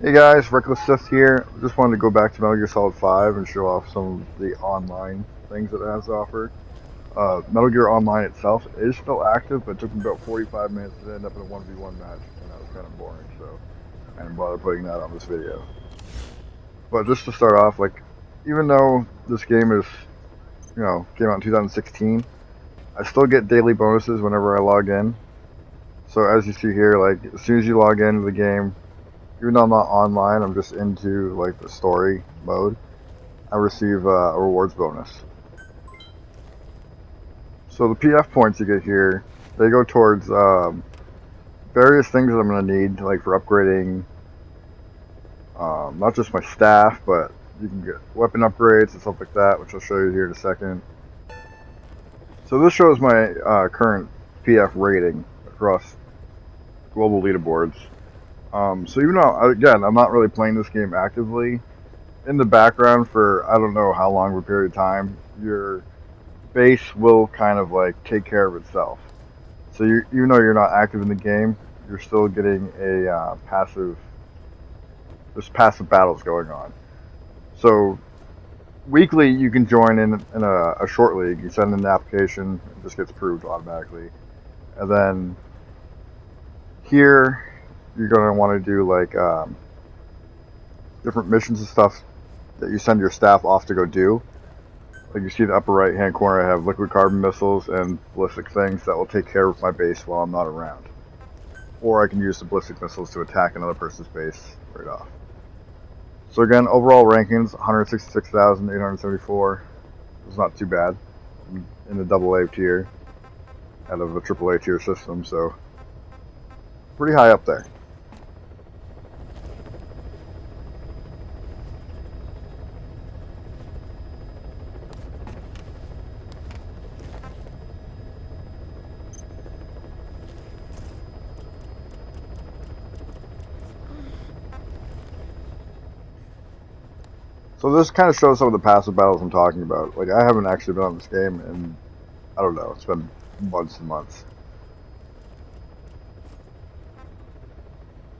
Hey guys, Reckless Sith here. Just wanted to go back to Metal Gear Solid 5 and show off some of the online things that it has to offer. Metal Gear Online itself is still active, but it took me about 45 minutes to end up in a 1v1 match, and that was kind of boring, so I didn't bother putting that on this video. But just to start off, like, even though this game is, came out in 2016, I still get daily bonuses whenever I log in. So as you see here, like, as soon as you log into the game, even though I'm not online, I'm just into like the story mode, I receive a rewards bonus. So the PF points you get here, they go towards various things that I'm going to need, like for upgrading not just my staff, but you can get weapon upgrades and stuff like that, which I'll show you here in a second. So this shows my current PF rating across global leaderboards. So even though, again, I'm not really playing this game actively, in the background for I don't know how long of a period of time, your base will kind of like take care of itself. So even though you're not active in the game, you're still getting a there's passive battles going on. So weekly you can join in a short league. You send in an application, it just gets approved automatically. And then here you're going to want to do like different missions and stuff that you send your staff off to go do. Like you see in the upper right hand corner, I have liquid carbon missiles and ballistic things that will take care of my base while I'm not around. Or I can use the ballistic missiles to attack another person's base right off. So again, overall rankings, 166,874. It's not too bad. I'm in the AA tier out of a AAA tier system, so pretty high up there. So this kind of shows some of the passive battles I'm talking about. Like, I haven't actually been on this game in, I don't know, it's been months and months.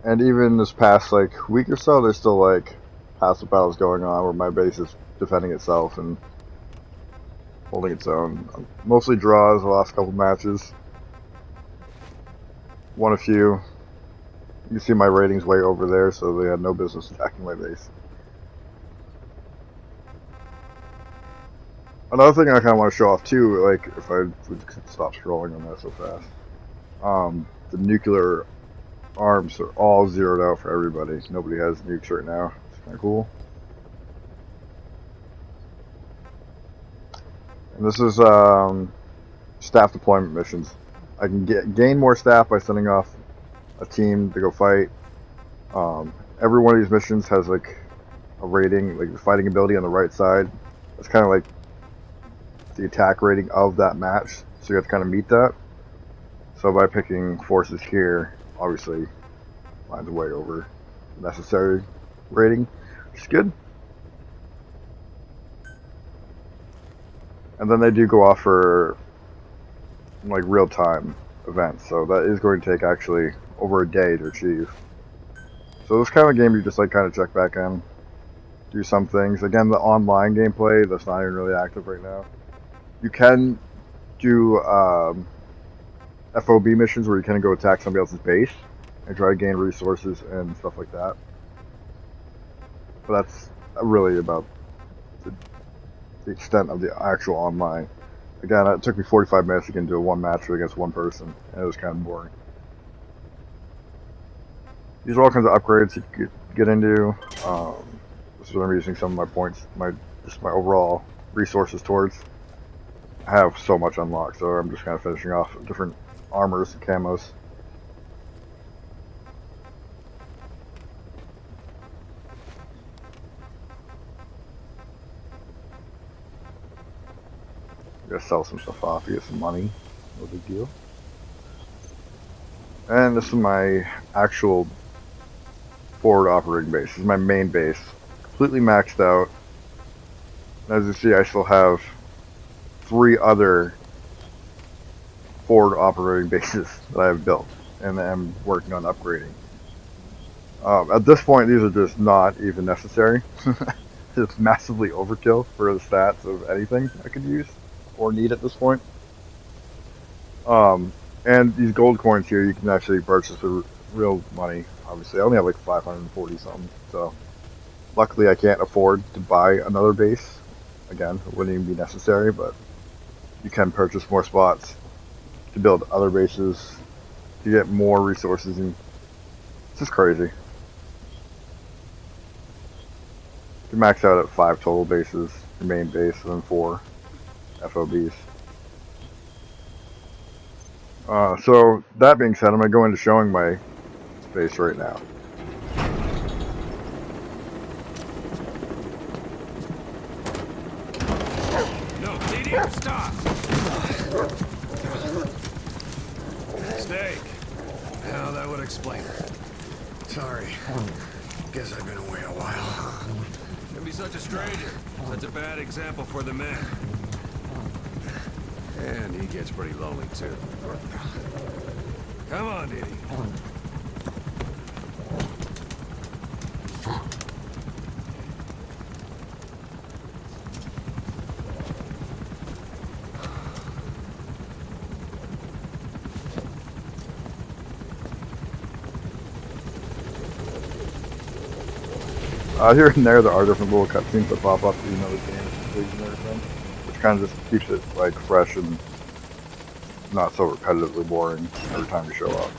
And even this past, like, week or so, there's still, like, passive battles going on where my base is defending itself and holding its own. Mostly draws the last couple matches. Won a few. You can see my ratings way over there, so they had no business attacking my base. Another thing I kind of want to show off too, like if I would stop scrolling on that so fast, the nuclear arms are all zeroed out for everybody. Nobody has nukes right now. It's kind of cool. And this is staff deployment missions. I can gain more staff by sending off a team to go fight. Every one of these missions has like a rating, like the fighting ability on the right side. It's kind of like the attack rating of that match, so you have to kind of meet that. So by picking forces here, obviously mine's way over necessary rating, which is good. And then they do go off for like real-time events, so that is going to take actually over a day to achieve. So this kind of game you just like kind of check back in, do some things. Again, the online gameplay that's not even really active right now. You can do F.O.B. missions where you can go attack somebody else's base and try to gain resources and stuff like that. But that's really about the extent of the actual online. Again, it took me 45 minutes to get into a one match against one person, and it was kind of boring. These are all kinds of upgrades you can get into. This is what I'm using some of my points, just my overall resources towards. I have so much unlocked, so I'm just kind of finishing off different armors and camos. Gotta sell some stuff off to get some money. No big deal. And this is my actual forward operating base. This is my main base. Completely maxed out. And as you see, I still have 3 other forward operating bases that I have built and I'm working on upgrading. At this point, these are just not even necessary. It's massively overkill for the stats of anything I could use or need at this point. And these gold coins here, you can actually purchase with real money. Obviously, I only have like 540 something, so luckily I can't afford to buy another base. Again, it wouldn't even be necessary, but you can purchase more spots to build other bases to get more resources, and it's just crazy. You can max out at 5 total bases, your main base, and then 4 F.O.Bs. So that being said, I'm going to go into showing my base right now. No, idiot, stop! Steak. Well, that would explain it. Sorry. Guess I've been away a while. Don't be such a stranger. Such a bad example for the men. And he gets pretty lonely, too. Come on, Diddy. Here and there are different little cutscenes that pop up, you know, the game is completed and everything, which kind of just keeps it like fresh and not so repetitively boring every time you show up.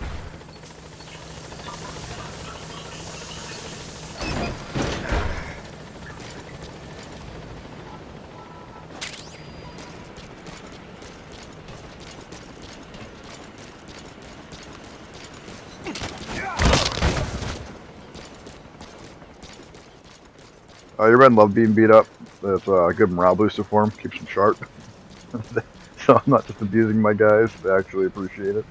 Your red love being beat up. That's a good morale booster for him. Keeps him sharp. So I'm not just abusing my guys. They actually appreciate it.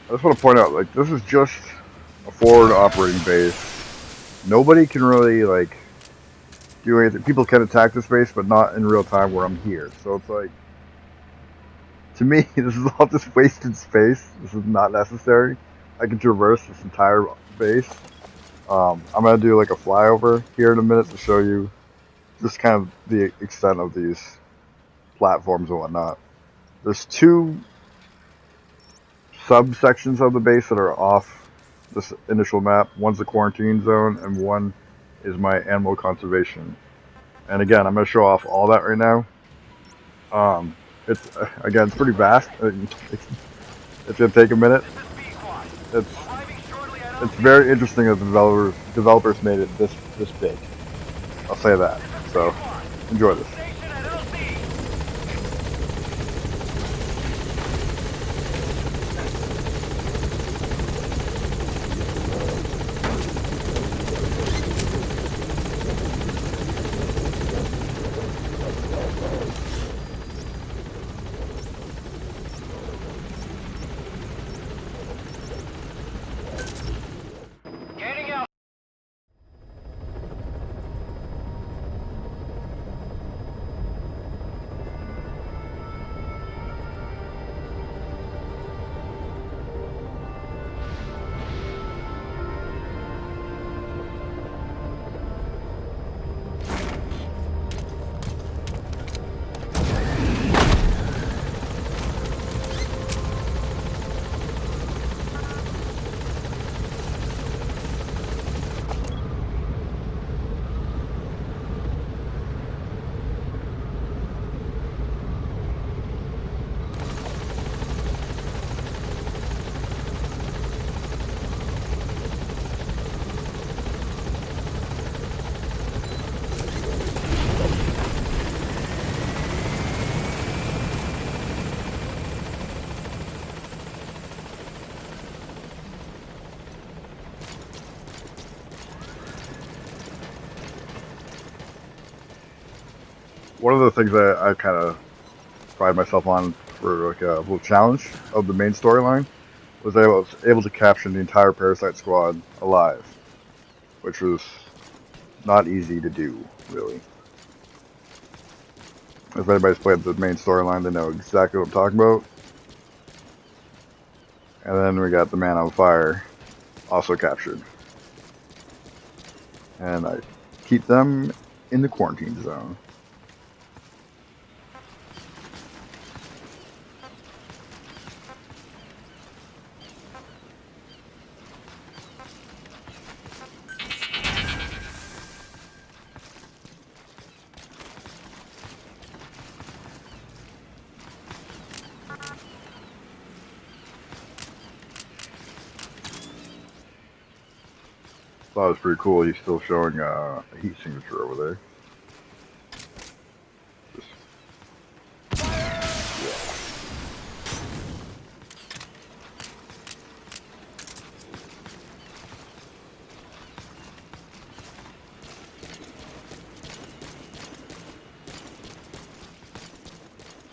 I just want to point out, like, this is just a forward operating base. Nobody can really, like, do anything. People can attack this base, but not in real time where I'm here. So it's like, to me, this is all just wasted space. This is not necessary. I can traverse this entire base. I'm going to do like a flyover here in a minute to show you just kind of the extent of these platforms and whatnot. There's 2 subsections of the base that are off this initial map. One's the quarantine zone and one is my animal conservation. And again, I'm going to show off all that right now. It's again, it's pretty vast. It's going to take a minute. It's very interesting that the developers made it this big. I'll say that. So enjoy this. one of the things that I kind of pride myself on for like a little challenge of the main storyline was I was able to capture the entire Parasite squad alive, which was not easy to do, really. If anybody's played the main storyline, they know exactly what I'm talking about. And then we got the Man on Fire, also captured. And I keep them in the quarantine zone. Thought it was pretty cool. He's still showing a heat signature over there. Just, yeah.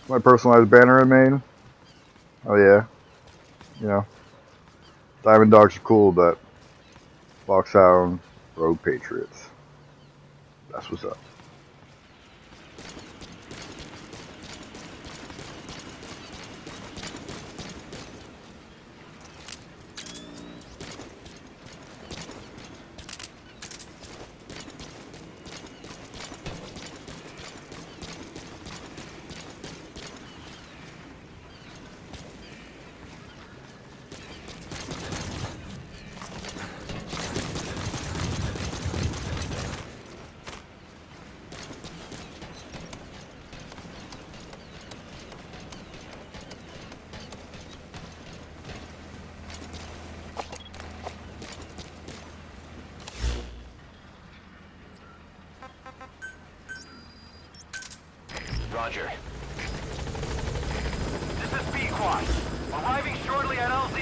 My personalized banner I made. Oh yeah, you know, Diamond Dogs are cool, but Foxhound, Rogue Patriots. That's what's up. Roger. This is B-Quad. Arriving shortly at LZ.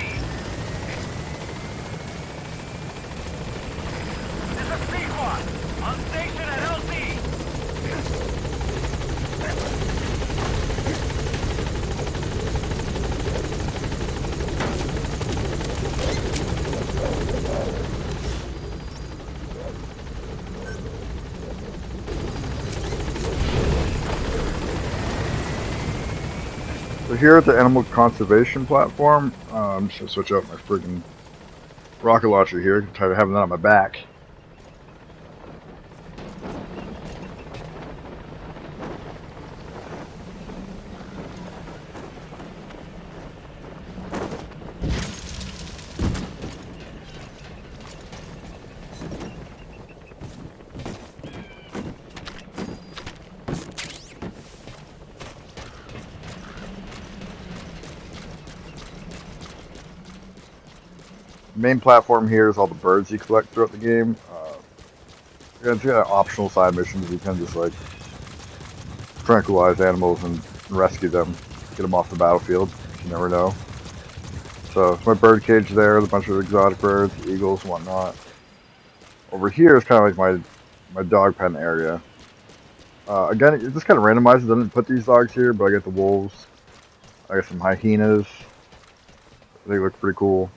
This is B-Quad. On station at LZ. So here at the Animal Conservation Platform, I'm just gonna switch out my friggin' rocket launcher here. I'm tired of having that on my back. The main platform here is all the birds you collect throughout the game. It's got optional side missions. You can just like tranquilize animals and rescue them, get them off the battlefield. You never know. So it's my bird cage there, with a bunch of exotic birds, eagles, and whatnot. Over here is kind of like my dog pen area. Again, it just kind of randomizes. I didn't put these dogs here, but I got the wolves. I got some hyenas. They look pretty cool.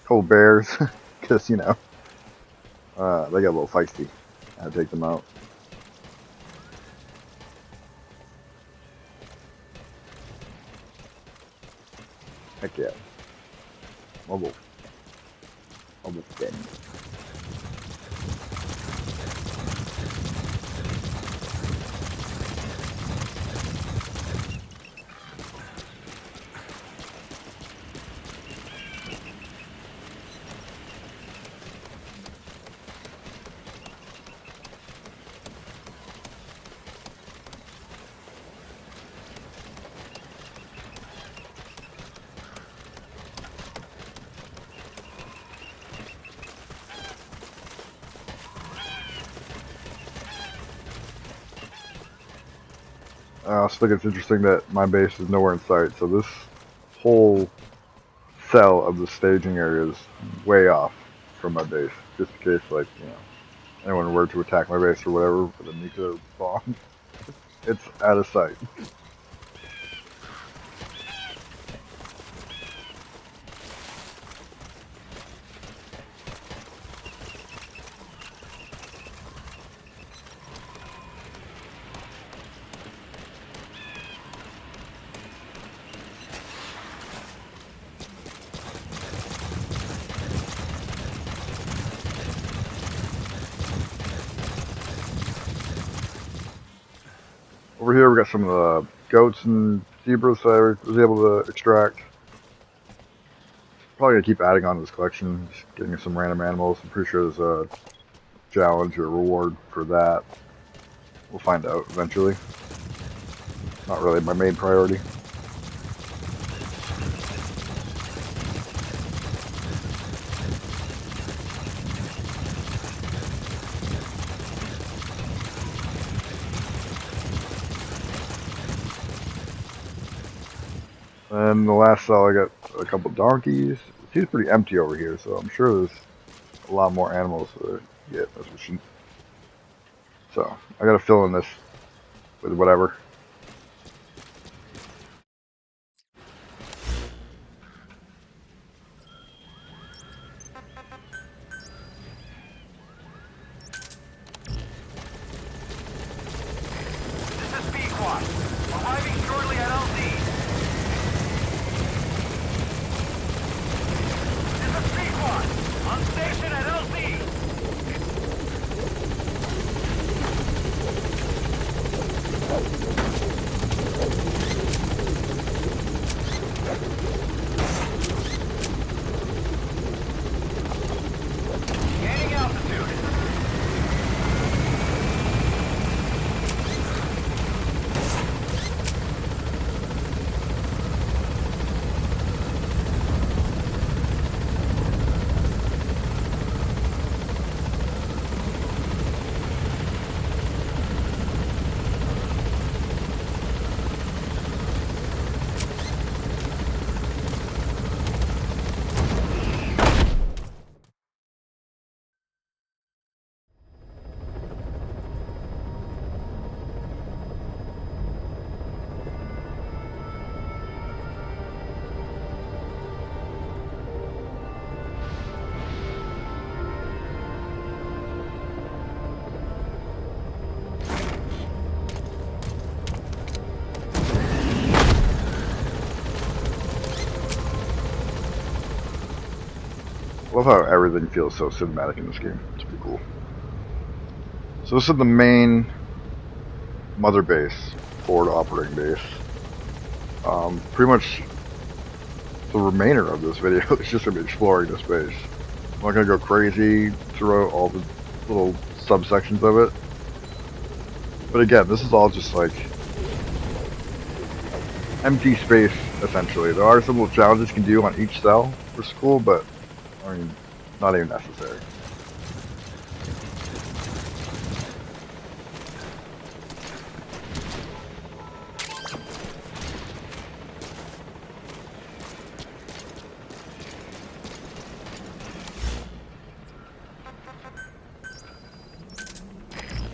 Couple bears, because you know they get a little feisty. I had to take them out. Heck yeah. Mobile. Mobile skin. I also think it's interesting that my base is nowhere in sight, so this whole cell of the staging area is way off from my base, just in case, like, you know, anyone were to attack my base or whatever with a nuclear bomb, it's out of sight. Over here we got some of the goats and zebras that I was able to extract. Probably gonna keep adding on to this collection, just getting some random animals. I'm pretty sure there's a challenge or a reward for that. We'll find out eventually. Not really my main priority. And the last cell I got a couple donkeys. It seems pretty empty over here, so I'm sure there's a lot more animals to get as we should. So I gotta fill in this with whatever. This is B-Quad. Arriving shortly at LZ. This is B-Quad. On station at LZ. Gaining altitude. I love how everything feels so cinematic in this game. It's pretty cool. So this is the main mother base, forward operating base. Pretty much the remainder of this video is just going to be exploring this base. I'm not going to go crazy throughout all the little subsections of it. But again, this is all just like empty space, essentially. There are some little challenges you can do on each cell for school, but I mean, not even necessary.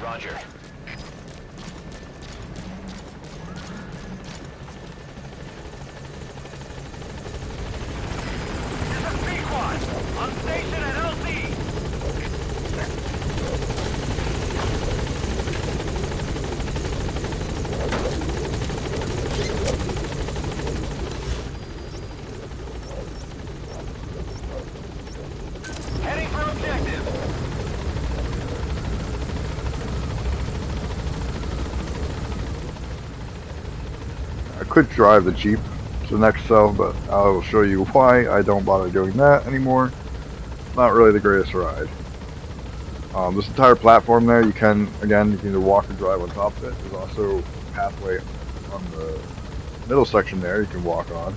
Roger. This is B-Quad. On station at LZ. Heading for objective. I could drive the Jeep to the next cell, but I will show you why I don't bother doing that anymore. Not really the greatest ride. This entire platform there, you can either walk or drive on top of it. There's also a pathway on the middle section there you can walk on.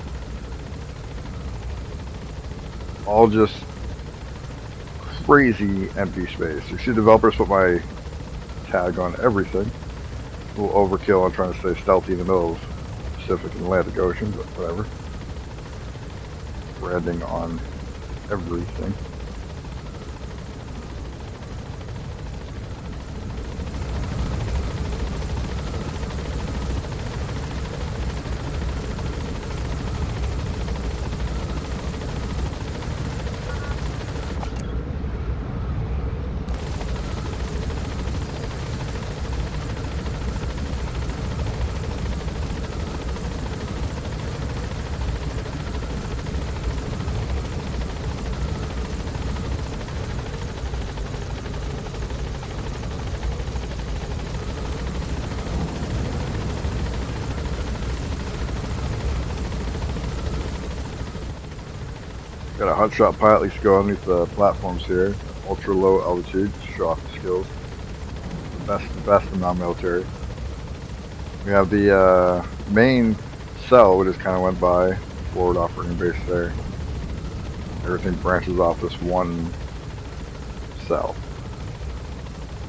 All just crazy empty space. You see developers put my tag on everything. A little overkill on trying to stay stealthy in the middle of Pacific and Atlantic Ocean, but whatever. Branding on everything. Got a hotshot pilot likes to go underneath the platforms here, ultra low altitude to show off the skills. The best in non-military. We have the main cell, we just kind of went by, forward operating base there. Everything branches off this one cell.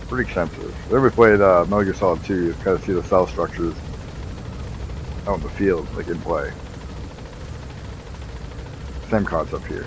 Pretty extensive. If you ever played Metal Gear Solid 2, you kind of see the cell structures out in the field, like in play. Same concept here.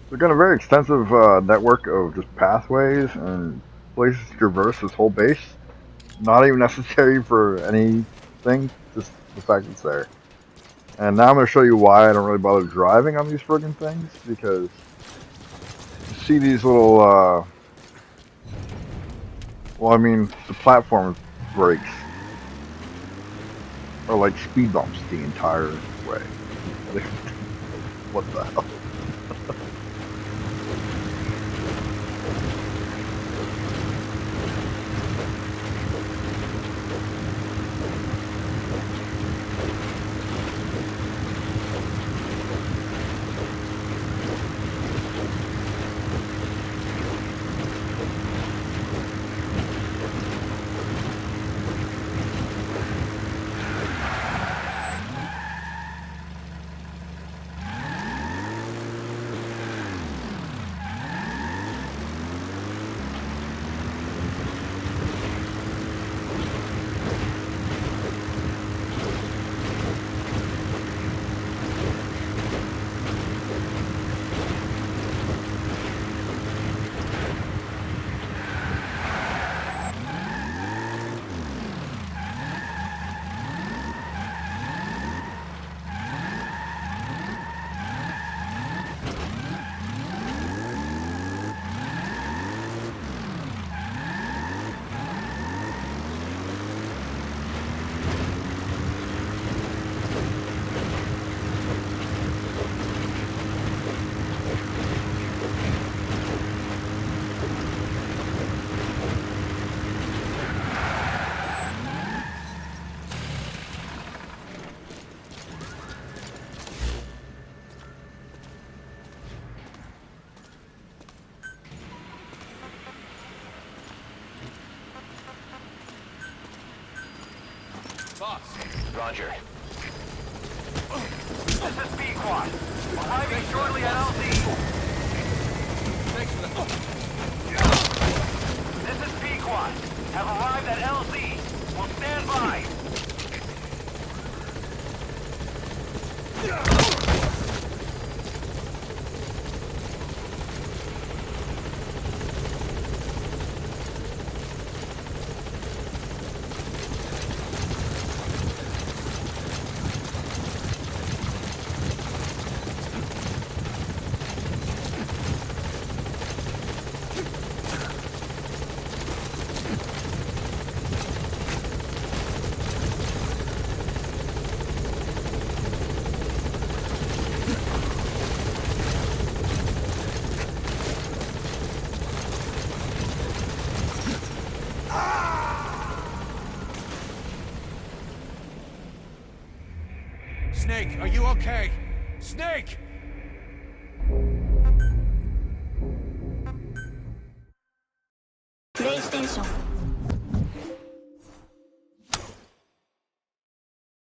They've got a very extensive network of just pathways and places to traverse this whole base. Not even necessary for anything, just the fact it's there. And now I'm going to show you why I don't really bother driving on these friggin' things, because you see these little, well, I mean, the platform brakes are like speed bumps the entire way. What the hell? Boss. Roger. This is B-Quad. Arriving shortly at LZ. Thanks for the... This is B-Quad. Have arrived at LZ. Will stand by. Snake, are you okay? Snake! PlayStation